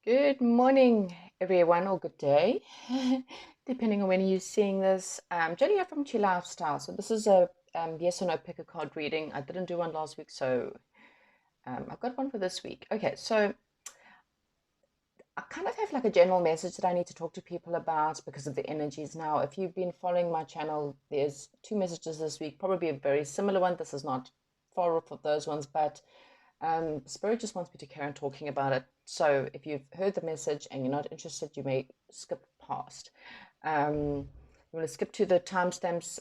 Good morning, everyone, or good day, depending on when you're seeing this. Jolene Ann from Chi Lifestyle. So this is a yes or no pick a card reading. I didn't do one last week, so I've got one for this week. Okay, so I kind of have like a general message that I need to talk to people about because of the energies now. If you've been following my channel, there's two messages this week, probably a very similar one. This is not far off of those ones, but Spirit just wants me to carry on talking about it. So if you've heard the message and you're not interested, you may skip past. You want to skip to the timestamps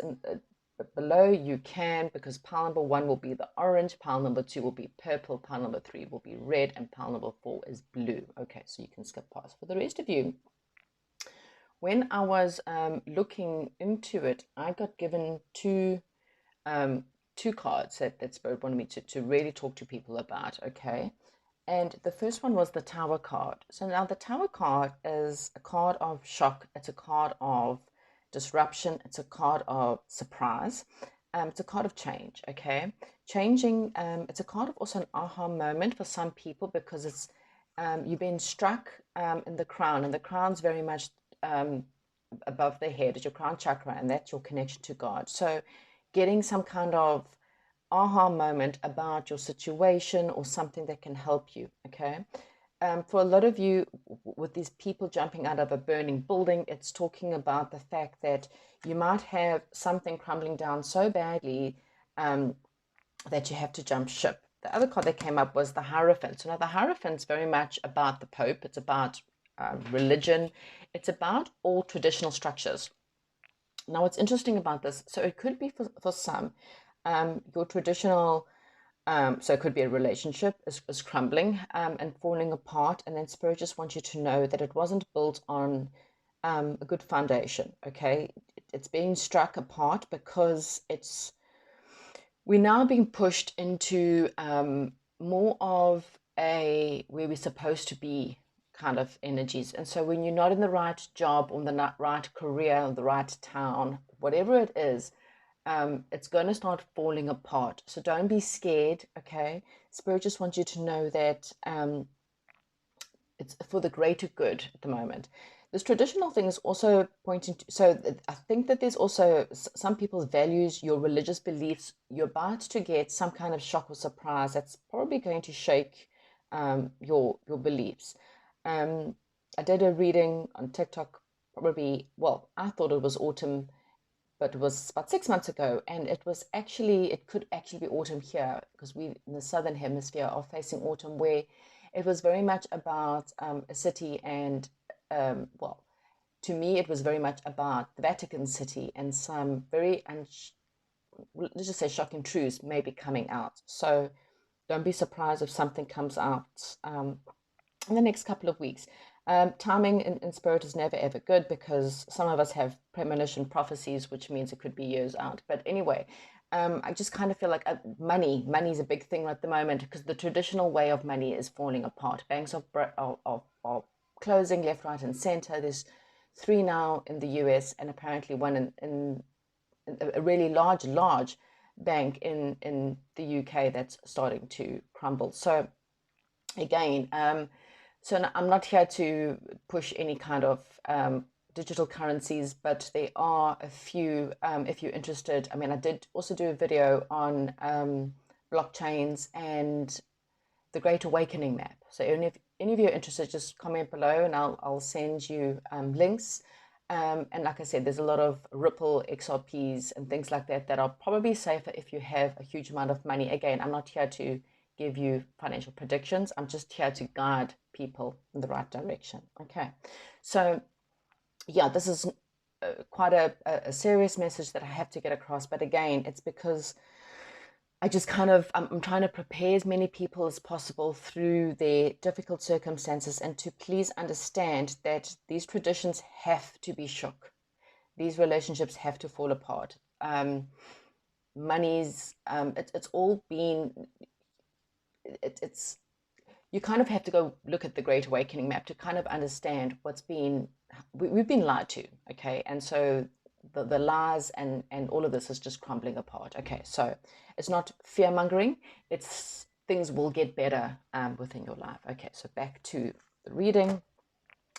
below, you can, because pile number 1 will be the orange, pile number 2 will be purple, pile number 3 will be red, and pile number 4 is blue. Okay, so you can skip past. For the rest of you, when I was looking into it, I got given two cards that Spirit wanted me to really talk to people about, okay? And the first one was the Tower card. So now the Tower card is a card of shock. It's a card of disruption. It's a card of surprise. It's a card of change, okay? Changing, it's a card of also an aha moment for some people because it's you've been struck in the crown, and the crown's very much above the head. It's your crown chakra, and that's your connection to God. So getting some kind of aha moment about your situation or something that can help you, okay? For a lot of you, with these people jumping out of a burning building, it's talking about the fact that you might have something crumbling down so badly that you have to jump ship. The other card that came up was the Hierophant. So now the Hierophant's very much about the Pope. It's about religion. It's about all traditional structures. Now, what's interesting about this, so it could be for some, your traditional, so it could be a relationship is crumbling and falling apart, and then Spirit just wants you to know that it wasn't built on a good foundation, okay? It's being struck apart because we're now being pushed into more of a where we're supposed to be kind of energies. And so when you're not in the right job or the right career or the right town, whatever it is, it's going to start falling apart. So don't be scared, okay? Spirit just wants you to know that it's for the greater good at the moment. This traditional thing is also pointing to, so I think that there's also some people's values, your religious beliefs, you're about to get some kind of shock or surprise that's probably going to shake your beliefs. I did a reading on TikTok, probably, well, I thought it was autumn, but it was about 6 months ago, and it could actually be autumn here because we in the southern hemisphere are facing autumn, where it was very much about a city, and well, to me, it was very much about the Vatican City and some very, let's just say, shocking truths may be coming out. So don't be surprised if something comes out in the next couple of weeks. Timing in Spirit is never ever good because some of us have premonition prophecies, which means it could be years out. But anyway, I just kind of feel like money is a big thing at the moment because the traditional way of money is falling apart. Banks are closing left, right, and center. There's 3 now in the US, and apparently one in a really large bank in the UK that's starting to crumble. So again, so I'm not here to push any kind of digital currencies, but there are a few, if you're interested. I mean, I did also do a video on blockchains and the Great Awakening map. So if any of you are interested, just comment below and I'll send you links. And like I said, there's a lot of Ripple XRPs and things like that that are probably safer if you have a huge amount of money. Again, I'm not here to give you financial predictions. I'm just here to guide people in the right direction. Okay, so yeah, this is quite a serious message that I have to get across. But again, it's because I just I'm trying to prepare as many people as possible through their difficult circumstances and to please understand that these traditions have to be shook. These relationships have to fall apart. It's all been, it's, you kind of have to go look at the Great Awakening map to kind of understand we've been lied to, okay? And so the lies and all of this is just crumbling apart. Okay, so it's not fear mongering, it's things will get better within your life. Okay, so back to the reading.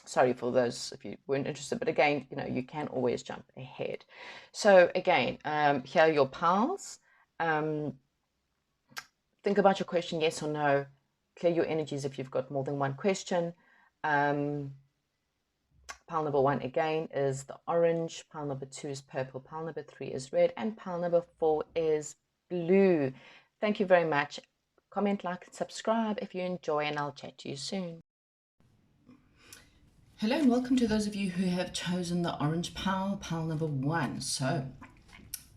Sorry for those if you weren't interested, but again, you can always jump ahead. So again, here are your piles. Think about your question, yes or no. Clear your energies if you've got more than one question. Pile number 1 again is the orange, pile number 2 is purple, pile number 3 is red, and pile number 4 is blue. Thank you very much. Comment, like, and subscribe if you enjoy, and I'll chat to you soon. Hello and welcome to those of you who have chosen the orange pile number 1. So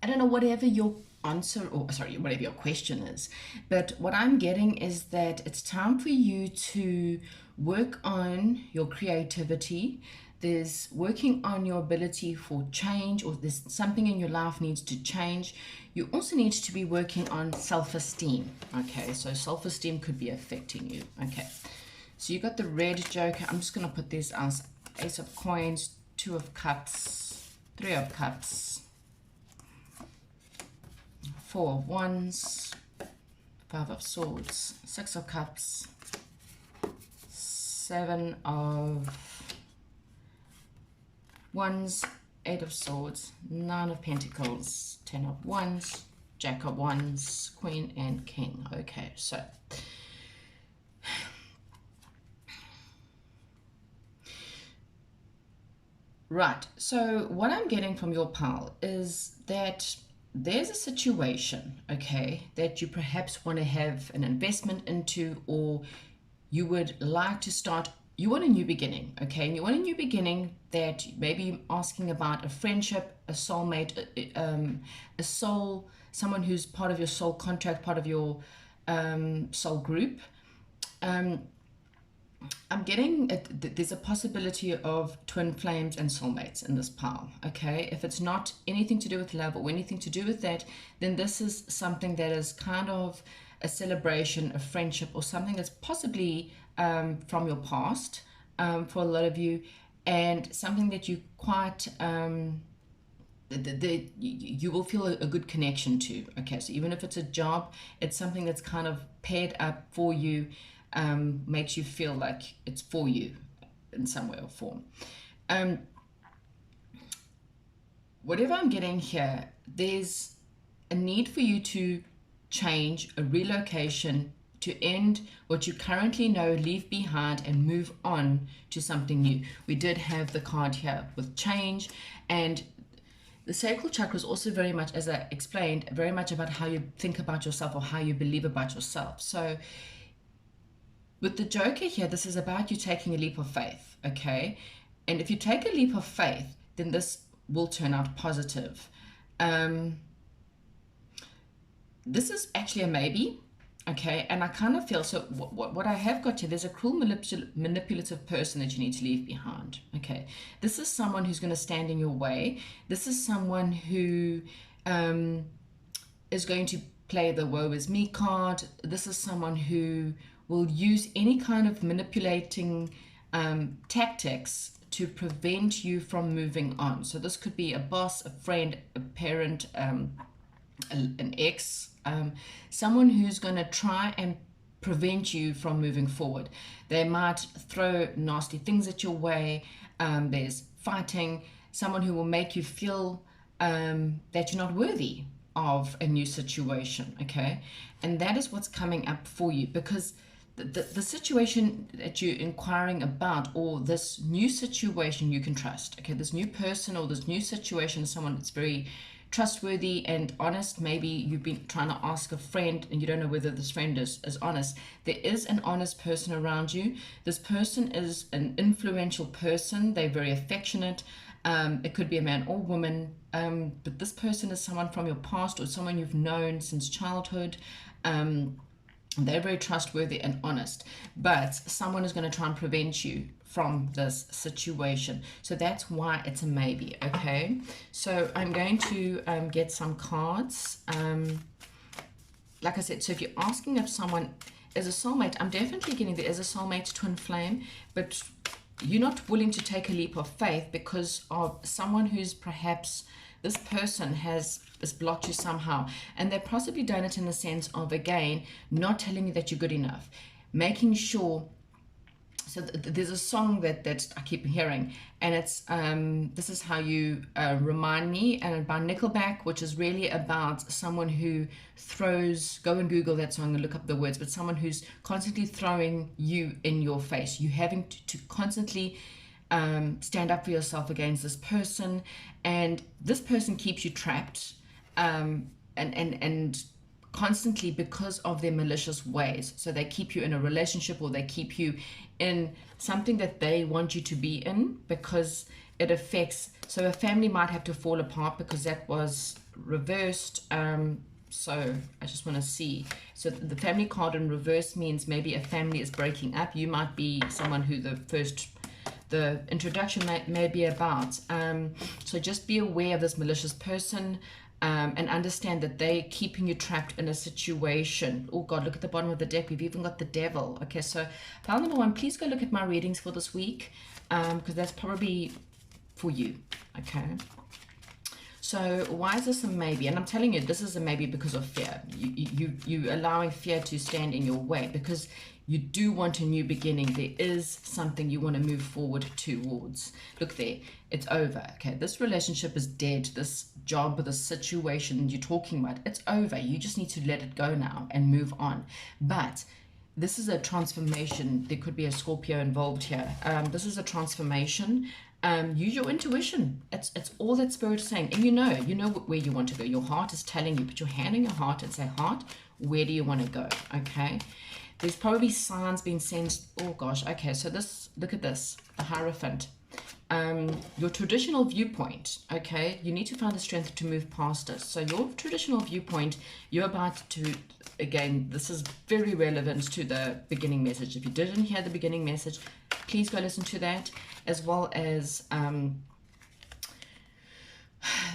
I don't know whatever your answer, or sorry, whatever your question is, but what I'm getting is that it's time for you to work on your creativity. There's working on your ability for change, or there's something in your life needs to change. You also need to be working on self-esteem. Okay, so self-esteem could be affecting you. Okay, so you got the red joker. I'm just going to put this as Ace of Coins, 2 of Cups, 3 of Cups, 4 of Wands, 5 of Swords, 6 of Cups, 7 of Wands, 8 of Swords, 9 of Pentacles, 10 of Wands, Jack of Wands, Queen and King. Okay, so right, so what I'm getting from your pile is that there's a situation, okay, that you perhaps want to have an investment into, or you would like to start. You want a new beginning, okay, and you want a new beginning that maybe asking about a friendship, a soulmate, a soul, someone who's part of your soul contract, part of your soul group. I'm getting there's a possibility of twin flames and soulmates in this pile, okay? If it's not anything to do with love or anything to do with that, then this is something that is kind of a celebration, a friendship, or something that's possibly from your past for a lot of you, and something that you quite you will feel a good connection to. Okay, so even if it's a job, it's something that's kind of paired up for you, makes you feel like it's for you in some way or form. Whatever I'm getting here, there's a need for you to change, a relocation, to end what you currently know, leave behind, and move on to something new. We did have the card here with change, and the sacral chakra is also very much, as I explained, very much about how you think about yourself or how you believe about yourself. So with the joker here, this is about you taking a leap of faith, okay? And if you take a leap of faith, then this will turn out positive. This is actually a maybe, okay? And I kind of feel, so what I have got here, there's a cruel manipulative person that you need to leave behind, okay? This is someone who's going to stand in your way. This is someone who is going to play the woe is me card. This is someone who will use any kind of manipulating tactics to prevent you from moving on. So this could be a boss, a friend, a parent, an ex, someone who's going to try and prevent you from moving forward. They might throw nasty things at your way. There's fighting, someone who will make you feel that you're not worthy of a new situation, okay? And that is what's coming up for you, because the situation that you're inquiring about, or this new situation, you can trust, okay? This new person or this new situation is someone that's very trustworthy and honest. Maybe you've been trying to ask a friend and you don't know whether this friend is honest. There is an honest person around you. This person is an influential person. They're very affectionate. It could be a man or woman, but this person is someone from your past or someone you've known since childhood. They're very trustworthy and honest, but someone is going to try and prevent you from this situation. So that's why it's a maybe, okay? So I'm going to get some cards. Like I said, so if you're asking if someone is a soulmate, I'm definitely getting there is a soulmate twin flame, but you're not willing to take a leap of faith because of someone who's perhaps, this person has blocked you somehow, and they've possibly done it in the sense of, again, not telling you that you're good enough, making sure. So there's a song that I keep hearing, and it's This Is How You Remind Me, and by Nickelback, which is really about someone who throws, go and Google that song and look up the words, but someone who's constantly throwing you in your face. You having to constantly stand up for yourself against this person, and this person keeps you trapped, and constantly because of their malicious ways. So they keep you in a relationship, or they keep you in something that they want you to be in, because it affects. So a family might have to fall apart because that was reversed. So I just want to see. So the family card in reverse means maybe a family is breaking up. You might be someone who the introduction may be about. So just be aware of this malicious person, and understand that they're keeping you trapped in a situation. Oh God, look at the bottom of the deck. We've even got the devil. Okay, so pile number one, please go look at my readings for this week, because that's probably for you. Okay. So why is this a maybe? And I'm telling you, this is a maybe because of fear. You allowing fear to stand in your way, because you do want a new beginning. There is something you want to move forward towards. Look there, it's over. Okay, this relationship is dead. This job, this situation you're talking about, it's over. You just need to let it go now and move on. But this is a transformation. There could be a Scorpio involved here. This is a transformation. Use your intuition. It's all that Spirit is saying, and you know where you want to go. Your heart is telling you. Put your hand on your heart and say, heart, where do you want to go? Okay. There's probably signs being sent. Oh gosh. Okay. So look at this, the Hierophant. Your traditional viewpoint. Okay. You need to find the strength to move past it. So your traditional viewpoint, you're about to, again, this is very relevant to the beginning message. If you didn't hear the beginning message, please go listen to that, as well as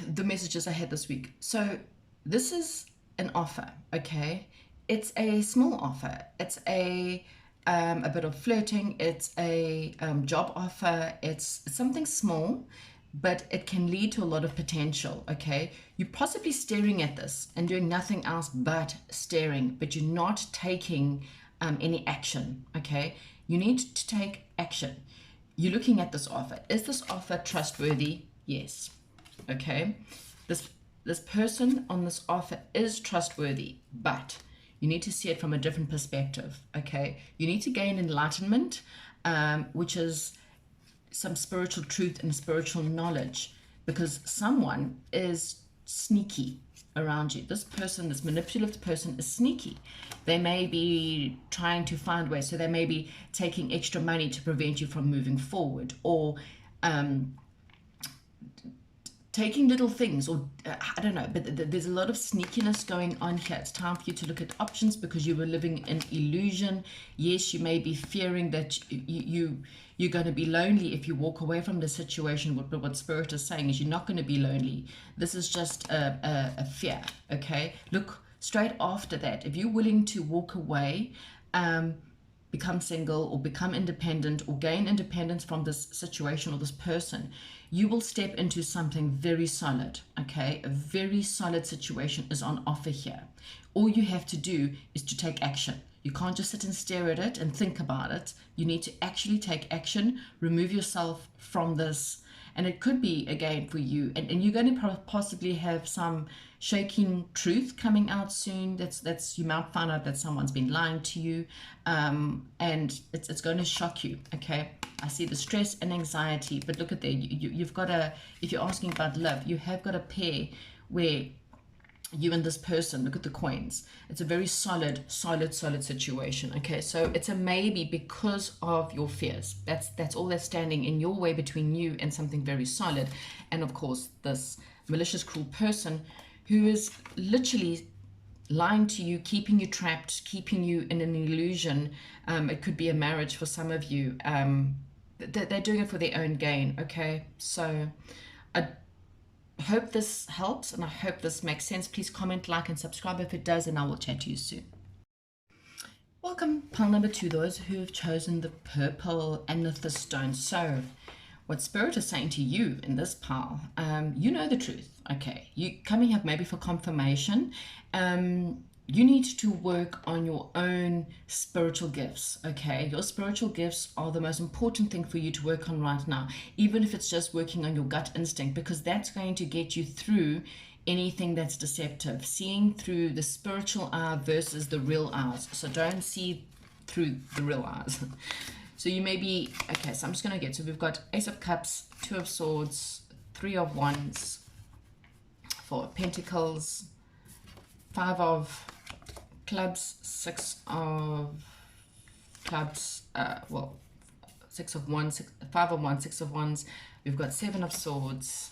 the messages I had this week. So this is an offer, okay? It's a small offer. It's a bit of flirting. It's a job offer. It's something small, but it can lead to a lot of potential, okay? You're possibly staring at this and doing nothing else but staring, but you're not taking any action, okay? You need to take action. You're looking at this offer. Is this offer trustworthy? Yes. Okay. This person on this offer is trustworthy, but you need to see it from a different perspective. Okay. You need to gain enlightenment, which is some spiritual truth and spiritual knowledge, because someone is sneaky around you. This person, this manipulative person, is sneaky. They may be trying to find ways. So they may be taking extra money to prevent you from moving forward, or taking little things, or I don't know, but there's a lot of sneakiness going on here. It's time for you to look at options, because you were living in illusion. Yes, you may be fearing that you're going to be lonely if you walk away from the situation, but what Spirit is saying is you're not going to be lonely. This is just a fear, okay? Look straight after that. If you're willing to walk away, become single, or become independent, or gain independence from this situation or this person, you will step into something very solid, okay? A very solid situation is on offer here. All you have to do is to take action. You can't just sit and stare at it and think about it. You need to actually take action, remove yourself from this. And it could be, again, for you, and you're going to possibly have some shaking truth coming out soon. That's you might find out that someone's been lying to you, and it's going to shock you, okay? I see the stress and anxiety, but look at there. You've got if you're asking about love, you have got a pair where you and this person, look at the coins. It's a very solid situation, okay? So it's a maybe because of your fears. That's all that's standing in your way between you and something very solid. And of course, this malicious, cruel person who is literally lying to you, keeping you trapped, keeping you in an illusion. It could be a marriage for some of you. They're doing it for their own gain, okay? So I hope this helps, and I hope this makes sense. Please comment, like, and subscribe if it does, and I will chat to you soon. Welcome, pile number 2, those who have chosen the purple amethyst stone. So what Spirit is saying to you in this pile, you know the truth, okay? You coming up maybe for confirmation. you need to work on your own spiritual gifts, okay? Your spiritual gifts are the most important thing for you to work on right now, even if it's just working on your gut instinct, because that's going to get you through anything that's deceptive, seeing through the spiritual eye versus the real eyes. So don't see through the real eyes. So you may be, okay, so I'm just going to get, so we've got Ace of Cups, Two of Swords, Three of Wands, Four of Pentacles, Five of Clubs, Six of Clubs, well, Six of Wands, Five of Wands, Six of Wands. We've got Seven of Swords,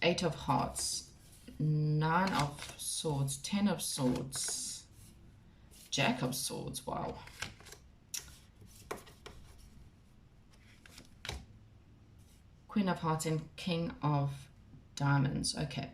Eight of Hearts, Nine of Swords, Ten of Swords, Jack of Swords, wow. Queen of Hearts and King of Diamonds, okay.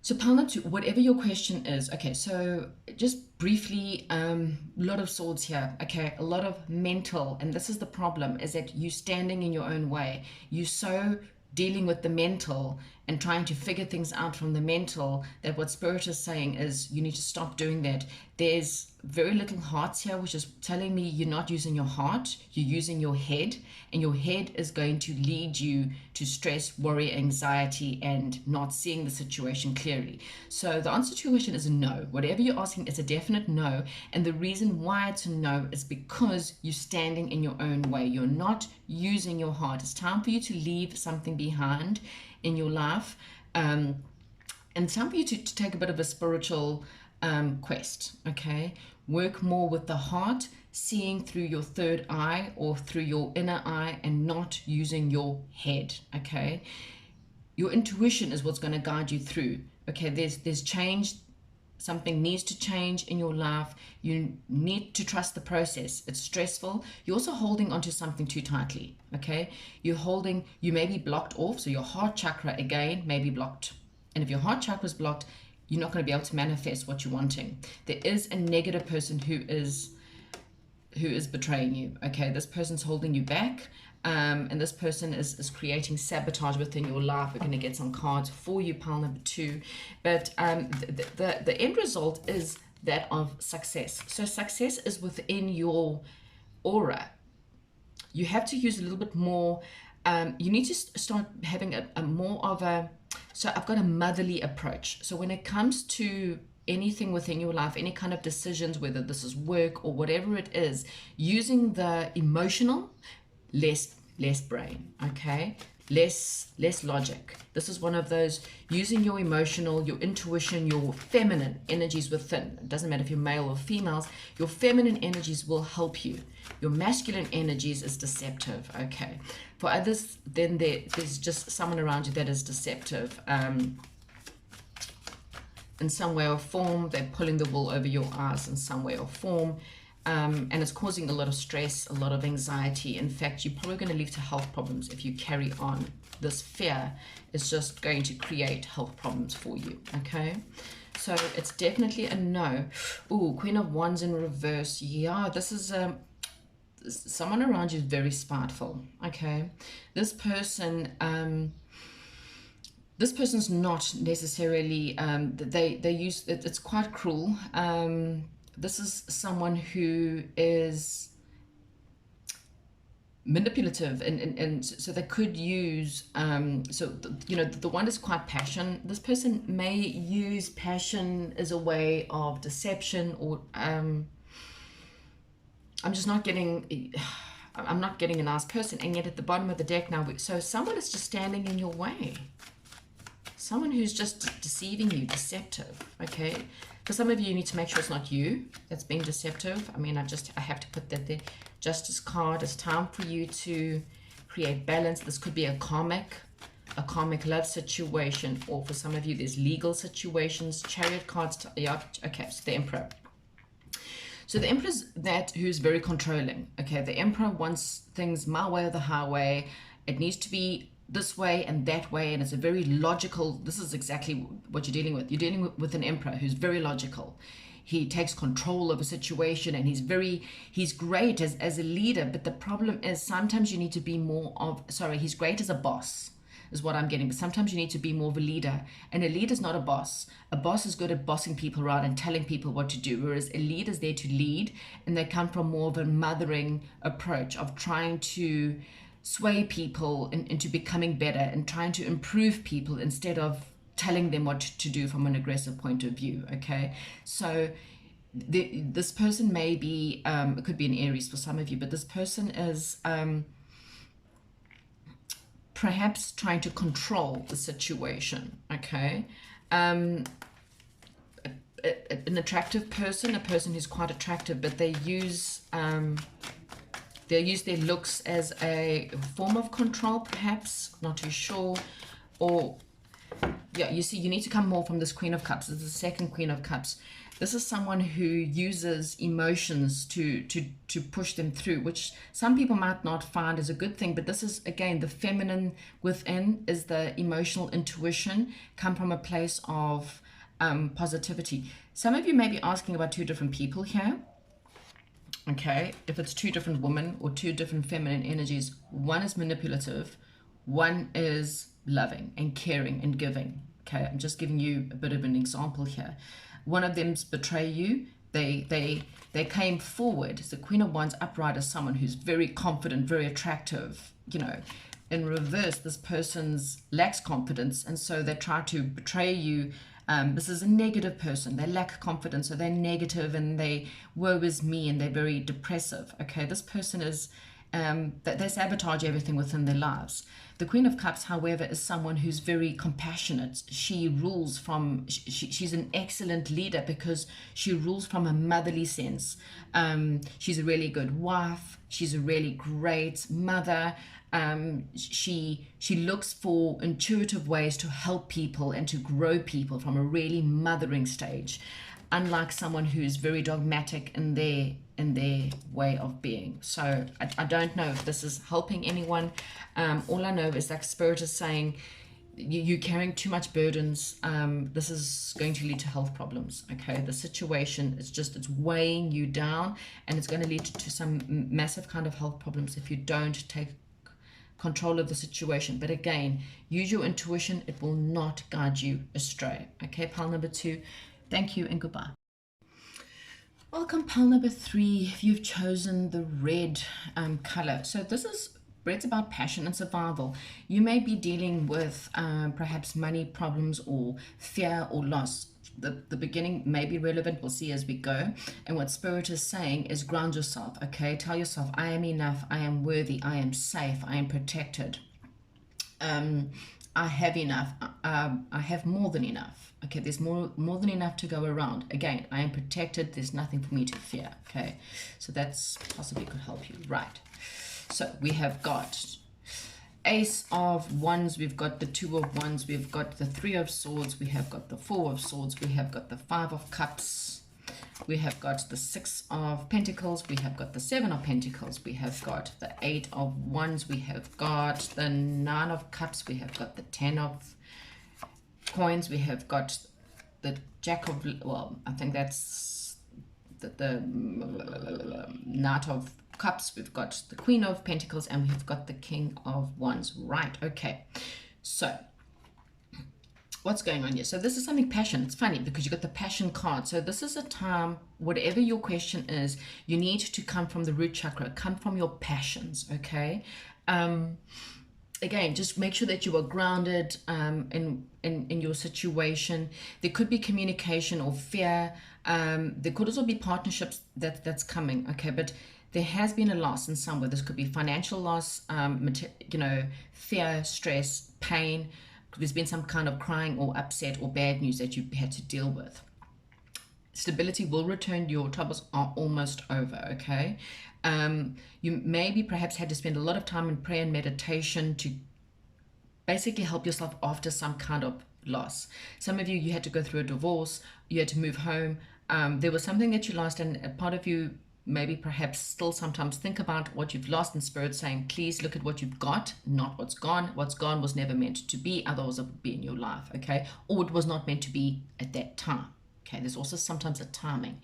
So Palna, whatever your question is, okay, so just briefly, a lot of swords here, okay, a lot of mental, and this is the problem, is that you standing in your own way. You so dealing with the mental and trying to figure things out from the mental that what Spirit is saying is you need to stop doing that. There's very little hearts here, which is telling me you're not using your heart, you're using your head, and your head is going to lead you to stress, worry, anxiety, and not seeing the situation clearly. So the answer to your question is no. Whatever you're asking is a definite no, and the reason why it's a no is because you're standing in your own way. You're not using your heart. It's time for you to leave something behind in your life, and it's time for you to take a bit of a spiritual quest, okay? Work more with the heart, seeing through your third eye or through your inner eye and not using your head, okay? Your intuition is what's going to guide you through, okay? There's change. Something needs to change in your life. You need to trust the process. It's stressful. You're also holding onto something too tightly, okay? You may be blocked off, so your heart chakra, again, may be blocked. And if your heart chakra is blocked, you're not going to be able to manifest what you're wanting. There is a negative person who is betraying you, okay? This person's holding you back, and this person is creating sabotage within your life. We're going to get some cards for you, pile number 2. But the end result is that of success. So success is within your aura. You have to use a little bit more. You need to start having a more of a, so I've got a motherly approach. So when it comes to anything within your life, any kind of decisions, whether this is work or whatever it is, using the emotional, less brain, okay? Less logic. This is one of those, using your emotional, your intuition, your feminine energies within. It doesn't matter if you're male or females, your feminine energies will help you. Your masculine energies is deceptive, okay? For others, then there's just someone around you that is deceptive. In some way or form, they're pulling the wool over your eyes in some way or form. And it's causing a lot of stress, a lot of anxiety. In fact, you're probably going to lead to health problems if you carry on. This fear is just going to create health problems for you, okay? So it's definitely a no. Ooh, Queen of Wands in reverse. Yeah, this is someone around you is very spiteful, okay? This person, this person's not necessarily, they use, it's quite cruel. This is someone who is manipulative, and so they could use, the one is quite passion. This person may use passion as a way of deception, or I'm not getting a nice person. And yet at the bottom of the deck now, so someone is just standing in your way. Someone who's just deceiving you, deceptive, okay? For some of you, you need to make sure it's not you that's being deceptive. I mean, I have to put that there. Justice card. It's time for you to create balance. This could be a karmic love situation, or for some of you, there's legal situations. Chariot cards. Yeah, okay, so the Emperor. So the Emperor is who's very controlling, okay? The Emperor wants things my way or the highway. It needs to be this way and that way, and it's a very logical, this is exactly what you're dealing with. You're dealing with an emperor who's very logical. He takes control of a situation, and he's great as a leader, but the problem is sometimes you need to be more of, he's great as a boss. is what I'm getting. But sometimes you need to be more of a leader. And a leader is not a boss. A boss is good at bossing people around and telling people what to do, whereas a leader is there to lead, and they come from more of a mothering approach of trying to sway people into becoming better and trying to improve people instead of telling them what to do from an aggressive point of view. Okay, so this person may be, it could be an Aries for some of you, but this person is perhaps trying to control the situation. Okay, an attractive person, a person who's quite attractive, but they use their looks as a form of control, perhaps, not too sure. Or yeah, you see, you need to come more from this Queen of Cups. This is the second Queen of Cups. This is someone who uses emotions to push them through, which some people might not find as a good thing. But this is, again, the feminine within is the emotional intuition, come from a place of positivity. Some of you may be asking about two different people here. Okay, if it's two different women or two different feminine energies, one is manipulative, one is loving and caring and giving. Okay, I'm just giving you a bit of an example here. One of them's betray you. They came forward. The Queen of Wands upright is someone who's very confident, very attractive. You know, in reverse, this person's lacks confidence, and so they try to betray you. This is a negative person. They lack confidence, so they're negative, and they woe is me, and they're very depressive. Okay, this person is they sabotage everything within their lives. The Queen of Cups, however, is someone who's very compassionate. She rules from, she's an excellent leader because she rules from a motherly sense. She's a really good wife. She's a really great mother. She looks for intuitive ways to help people and to grow people from a really mothering stage, unlike someone who's very dogmatic in their way of being. So I don't know if this is helping anyone. All I know is that Spirit is saying you're carrying too much burdens. This is going to lead to health problems. Okay, the situation is just, it's weighing you down, and it's going to lead to some massive kind of health problems if you don't take control of the situation. But again, use your intuition. It will not guide you astray. Okay, pile number 2. Thank you and goodbye. Welcome, pile number 3. You've chosen the red color. So this is red's about passion and survival. You may be dealing with perhaps money problems or fear or loss. The beginning may be relevant. We'll see as we go. And what Spirit is saying is ground yourself. Okay, tell yourself, I am enough, I am worthy, I am safe, I am protected. I have enough. I have more than enough. Okay, there's more than enough to go around. Again, I am protected. There's nothing for me to fear. Okay, so that's possibly could help you. Right. So we have got Ace of Wands. We've got the 2 of Wands. We've got the 3 of Swords. We have got the 4 of Swords. We have got the 5 of Cups. We have got the 6 of Pentacles. We have got the 7 of Pentacles. We have got the 8 of Wands. We have got the 9 of Cups. We have got the 10 of Coins. We have got the Jack of, well, I think that's the Knight of Cups. We've got the Queen of Pentacles, and we've got the King of Wands. Right, okay. So what's going on here? So this is something passion. It's funny because you got the passion card. So this is a time, whatever your question is, you need to come from the root chakra, come from your passions. Okay. Again, just make sure that you are grounded in your situation. There could be communication or fear. There could also be partnerships that's coming. Okay, but there has been a loss in somewhere. This could be financial loss, fear, stress, pain. There's been some kind of crying or upset or bad news that you've had to deal with. Stability will return. Your troubles are almost over. Okay. You maybe perhaps had to spend a lot of time in prayer and meditation to basically help yourself after some kind of loss. Some of you had to go through a divorce. You had to move home. There was something that you lost, and a part of you maybe perhaps still sometimes think about what you've lost, in Spirit saying, please look at what you've got, not what's gone. What's gone was never meant to be, otherwise it would be in your life. Okay, or it was not meant to be at that time. Okay, there's also sometimes a timing.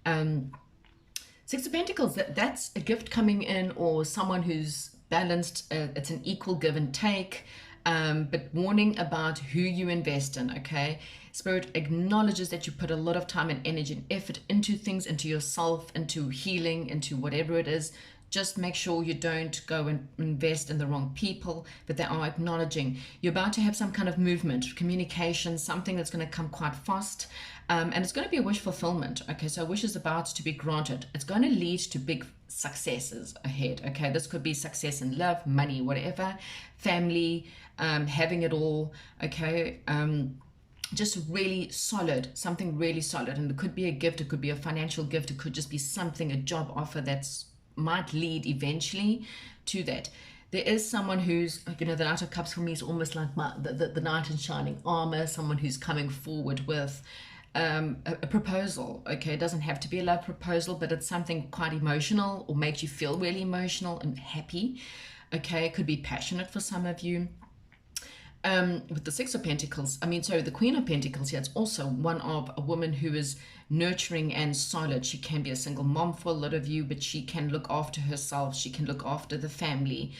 6 of Pentacles, that's a gift coming in, or someone who's balanced. It's an equal give and take. but warning about who you invest in, okay? Spirit acknowledges that you put a lot of time and energy and effort into things, into yourself, into healing, into whatever it is. Just make sure you don't go and invest in the wrong people, but they are acknowledging you're about to have some kind of movement, communication, something that's going to come quite fast. And it's going to be a wish fulfillment. Okay, so a wish is about to be granted. It's going to lead to big successes ahead. Okay, this could be success in love, money, whatever, family, having it all. Okay, just really solid, something really solid. And it could be a gift, it could be a financial gift, it could just be something, a job offer that's might lead eventually to that. There is someone who's, the Knight of Cups for me is almost like the knight in shining armor, someone who's coming forward with a proposal. Okay, it doesn't have to be a love proposal, but it's something quite emotional or makes you feel really emotional and happy. Okay, it could be passionate for some of you. With the Six of Pentacles, the Queen of Pentacles here, it's also one of a woman who is nurturing and solid. She can be a single mom for a lot of you, but she can look after herself. She can look after the family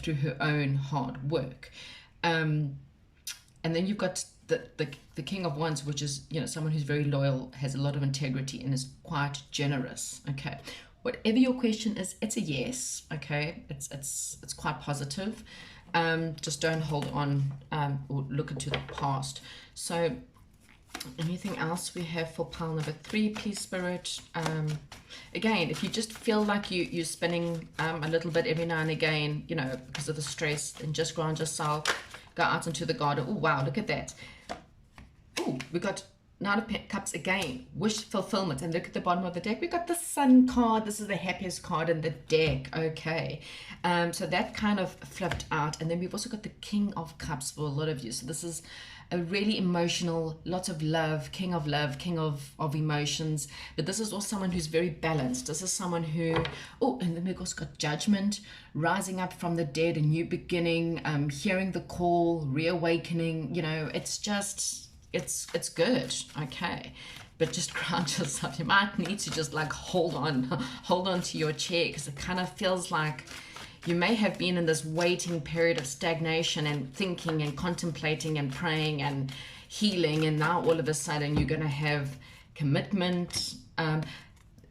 through her own hard work. And then you've got the King of Wands, which is, someone who's very loyal, has a lot of integrity, and is quite generous. Okay, whatever your question is, it's a yes. Okay, it's quite positive. Just don't hold on or look into the past. So anything else we have for pile number 3, please, Spirit? Again, if you just feel like you're spinning a little bit every now and again, because of the stress, then just ground yourself, go out into the garden. Oh, wow, look at that. Oh, we got Knight of Cups again, wish fulfillment. And look at the bottom of the deck, we got the Sun card. This is the happiest card in the deck. Okay, so that kind of flipped out. And then we've also got the King of Cups for a lot of you. So this is a really emotional, lots of love, king of emotions. But this is also someone who's very balanced. This is someone who, and then we've also got Judgment, rising up from the dead, a new beginning, hearing the call, reawakening. It's just, it's good. Okay, but just ground yourself. You might need to just like hold on to your chair, because it kind of feels like you may have been in this waiting period of stagnation and thinking and contemplating and praying and healing, and now all of a sudden you're going to have commitment.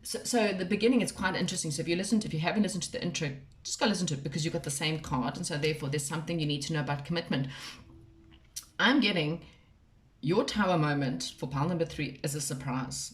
So the beginning is quite interesting. So if you haven't listened to the intro, just go listen to it, because you've got the same card, and so therefore there's something you need to know about commitment. I'm getting your Tower moment for pile number 3 is a surprise.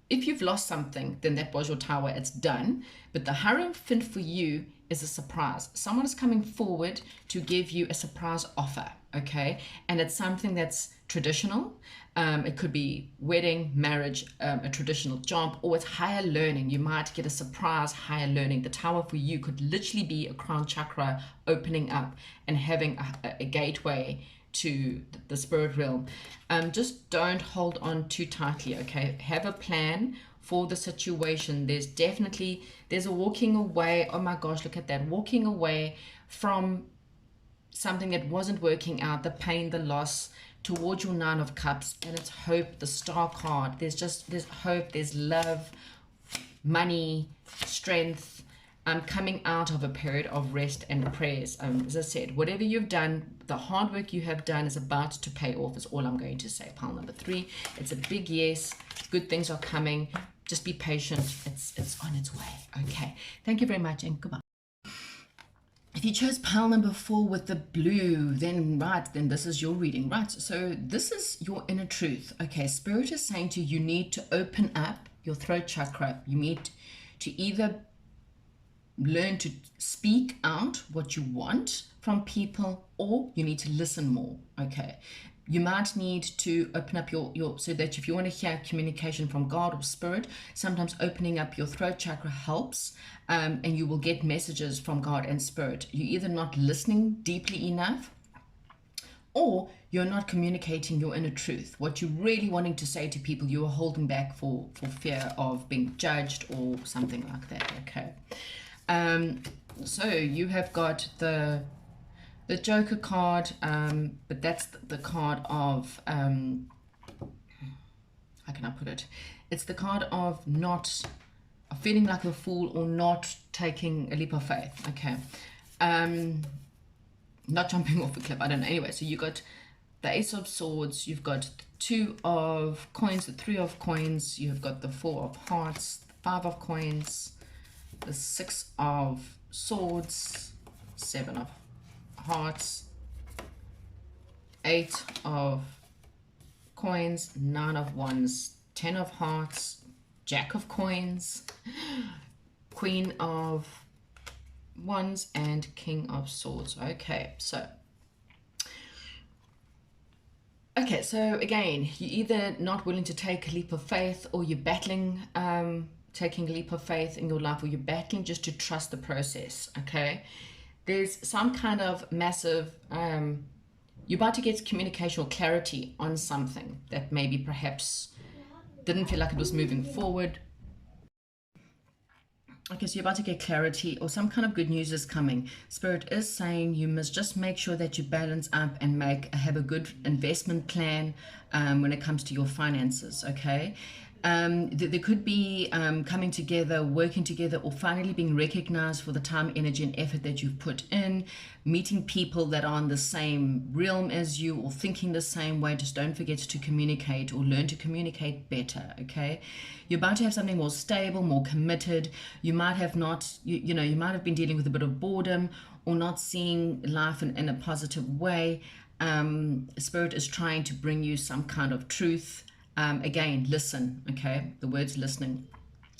If you've lost something, then that was your Tower, it's done. But the Hierophant for you is a surprise. Someone is coming forward to give you a surprise offer, okay? And it's something that's traditional. It could be wedding, marriage, a traditional job, or it's higher learning. You might get a surprise higher learning. The Tower for you could literally be a crown chakra opening up and having a gateway to the spirit realm. Just don't hold on too tightly, okay? Have a plan for the situation. There's a walking away. Oh my gosh, look at that. Walking away from something that wasn't working out, the pain, the loss, towards your Nine of Cups. And it's hope, the Star card. There's hope, there's love, money, strength, coming out of a period of rest and prayers. As I said, whatever you've done, the hard work you have done is about to pay off, is all I'm going to say. Pile number 3, it's a big yes. Good things are coming. Just be patient. It's on its way. Okay. Thank you very much, and goodbye. If you chose pile number 4 with the blue, then this is your reading, right? So this is your inner truth. Okay, Spirit is saying to you, you need to open up your throat chakra. You need to either learn to speak out what you want from people, or you need to listen more. Okay, you might need to open up your so that if you want to hear communication from God or Spirit, sometimes opening up your throat chakra helps, and you will get messages from God and Spirit. You're either not listening deeply enough, or you're not communicating your inner truth, what you're really wanting to say to people. You are holding back for fear of being judged or something like that. Okay. So you have got the Joker card, but that's the card of, how can I put it? It's the card of feeling like a fool or not taking a leap of faith. Okay. not jumping off a cliff, I don't know. Anyway, so you got the Ace of Swords, you've got the 2 of Coins, the 3 of Coins, you've got the 4 of Hearts, the 5 of Coins, the 6 of Swords, 7 of Hearts, 8 of Coins, 9 of Wands, 10 of Hearts, Jack of Coins, Queen of Wands, and King of Swords. Okay, so again, you're either not willing to take a leap of faith, or you're battling taking a leap of faith in your life, or you're battling just to trust the process. Okay, there's some kind of massive you're about to get communication or clarity on something that maybe perhaps didn't feel like it was moving forward. Okay, so you're about to get clarity, or some kind of good news is coming. Spirit is saying you must just make sure that you balance up and have a good investment plan when it comes to your finances, okay? There could be coming together, working together, or finally being recognized for the time, energy, and effort that you've put in, meeting people that are on the same realm as you or thinking the same way. Just don't forget to communicate, or learn to communicate better, okay? You're about to have something more stable, more committed. You might have not, you might have been dealing with a bit of boredom or not seeing life in a positive way. Spirit is trying to bring you some kind of truth. Again, listen, okay? The word's listening.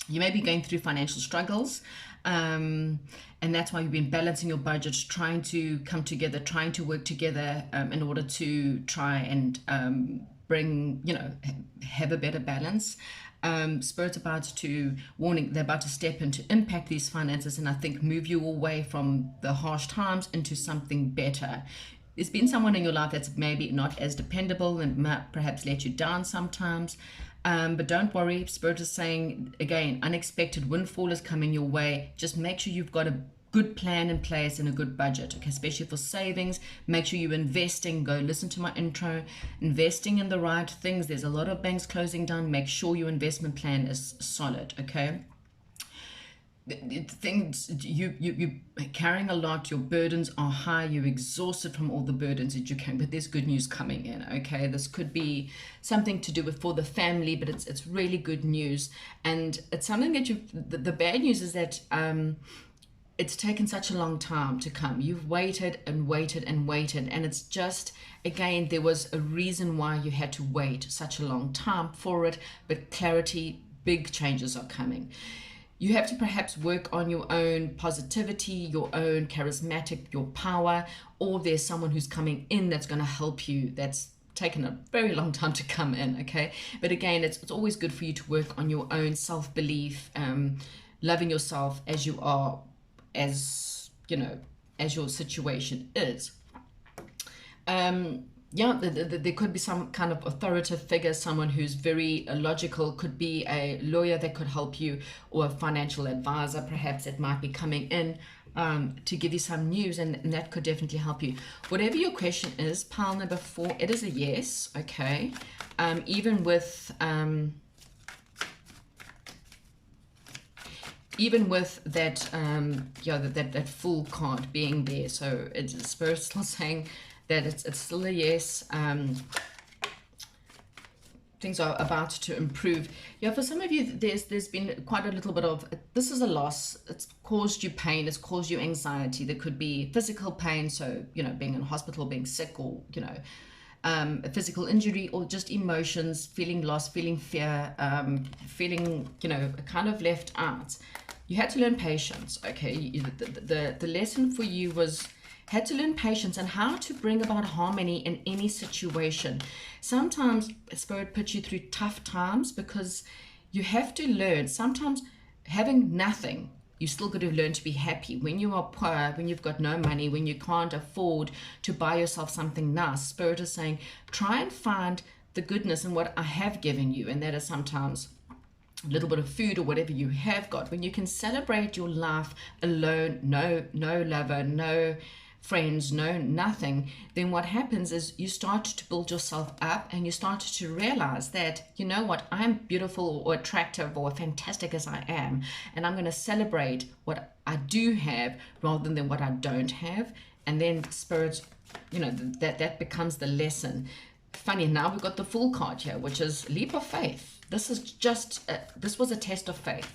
You may be going through financial struggles, and that's why you've been balancing your budgets, trying to come together, trying to work together in order to try and bring, have a better balance. Spirit's about to, warning, they're about to step in to impact these finances, and I think move you away from the harsh times into something better. There's been someone in your life that's maybe not as dependable and might perhaps let you down sometimes. But don't worry, Spirit is saying, again, unexpected windfall is coming your way. Just make sure you've got a good plan in place and a good budget, okay? Especially for savings. Make sure you're investing. Go listen to my intro. Investing in the right things. There's a lot of banks closing down. Make sure your investment plan is solid, okay? Things you're carrying a lot, your burdens are high, you're exhausted from all the burdens that you can, but there's good news coming in, okay? This could be something to do with for the family, but it's really good news, and it's something that the bad news is that it's taken such a long time to come. You've waited and waited and waited, and it's just, again, there was a reason why you had to wait such a long time for it, but clarity, big changes are coming. You have to perhaps work on your own positivity, your own charismatic, your power, or there's someone who's coming in that's going to help you. That's taken a very long time to come in, okay? But again, it's always good for you to work on your own self-belief, loving yourself as you are, as your situation is. There could be some kind of authoritative figure, someone who's very logical, could be a lawyer that could help you, or a financial advisor perhaps that might be coming in to give you some news, and that could definitely help you. Whatever your question is, pile number 4, it is a yes, okay? Even with that, that Fool card being there, so it's Spirit still saying that it's still a yes. Things are about to improve. Yeah, for some of you, there's been quite a little bit of, this is a loss. It's caused you pain. It's caused you anxiety. There could be physical pain, so, being in hospital, being sick, or, a physical injury, or just emotions, feeling lost, feeling fear, feeling, kind of left out. You had to learn patience, okay? The lesson for you was, had to learn patience and how to bring about harmony in any situation. Sometimes Spirit puts you through tough times because you have to learn. Sometimes having nothing, you still got to learn to be happy. When you are poor, when you've got no money, when you can't afford to buy yourself something nice, Spirit is saying, try and find the goodness in what I have given you. And that is sometimes a little bit of food or whatever you have got. When you can celebrate your life alone, no lover, no friends, no nothing, then what happens is you start to build yourself up and you start to realize that, you know what, I'm beautiful or attractive or fantastic as I am, and I'm going to celebrate what I do have rather than what I don't have. And then Spirit, you know, that becomes the lesson. Funny, now we've got the Fool card here, which is leap of faith. This is just this was a test of faith.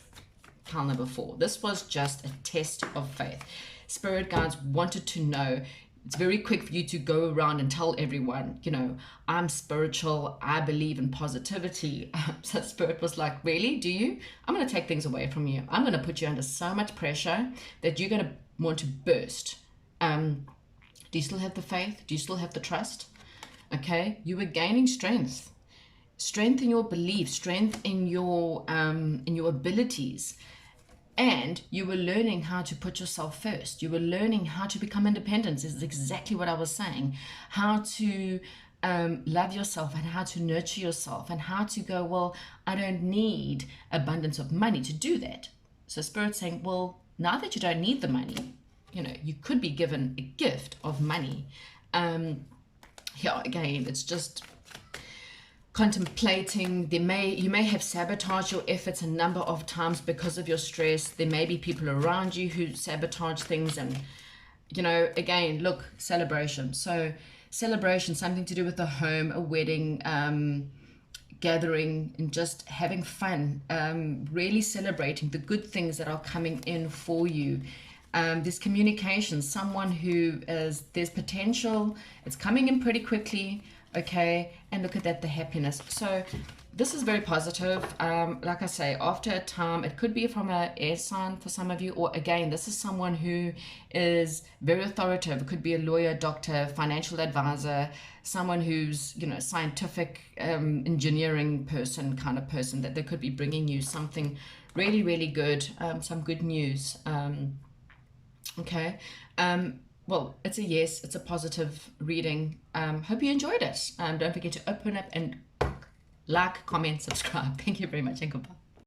Pile number 4, this was just a test of faith. Spirit guides wanted to know. It's very quick for you to go around and tell everyone, you know, I'm spiritual, I believe in positivity. So Spirit was like, really, do you? I'm going to take things away from you. I'm going to put you under so much pressure that you're going to want to burst. Do you still have the faith? Do you still have the trust? Okay, you were gaining strength in your belief, strength in your abilities, and you were learning how to put yourself first. You were learning how to become independent. This is exactly what I was saying. How to love yourself and how to nurture yourself and how to go, well, I don't need abundance of money to do that. So Spirit's saying, well, now that you don't need the money, you know, you could be given a gift of money. Here again, it's just contemplating. You may have sabotaged your efforts a number of times because of your stress. There may be people around you who sabotage things, and you know, again, look, celebration. So celebration, something to do with a home, a wedding, gathering, and just having fun, really celebrating the good things that are coming in for you. There's communication, someone who is, there's potential, it's coming in pretty quickly, okay, and look at that, the happiness. So this is very positive. Like I say, after a time, it could be from an air sign for some of you, or again, this is someone who is very authoritative. It could be a lawyer, doctor, financial advisor, someone who's, you know, scientific, engineering person, kind of person, that they could be bringing you something really, really good, some good news. Okay, well, it's a yes, it's a positive reading. Hope you enjoyed it. Don't forget to open up and like, comment, subscribe. Thank you very much, and goodbye.